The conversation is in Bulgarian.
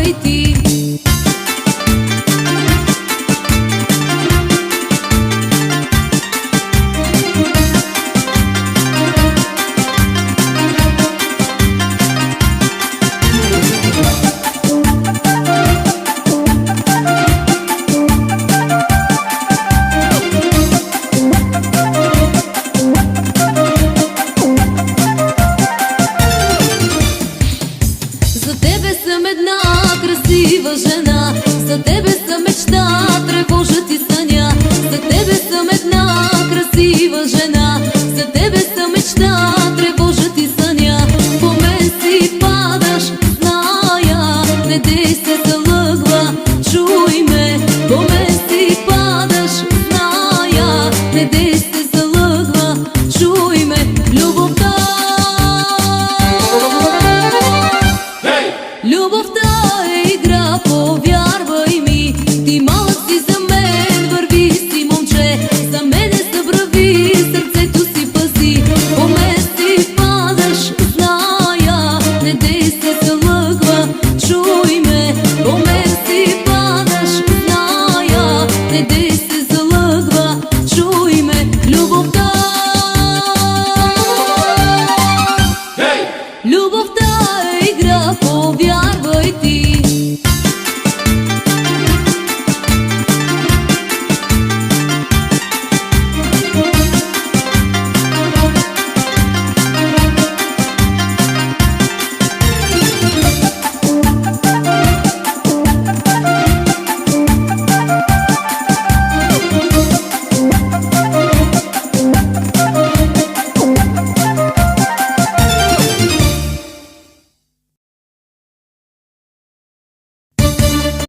и ти. За тебе съм една красива жена, за тебе съм мечта, тревожат и съня. За тебе съм една красива жена, за тебе съм мечта, тревожат и съня. По мен си падаш, зная, не дей се залъгва, чуй ме. По мен си падаш, зная, не дей се залъгва, чуй ме. Любовта, любовта е игра, повярвай ми.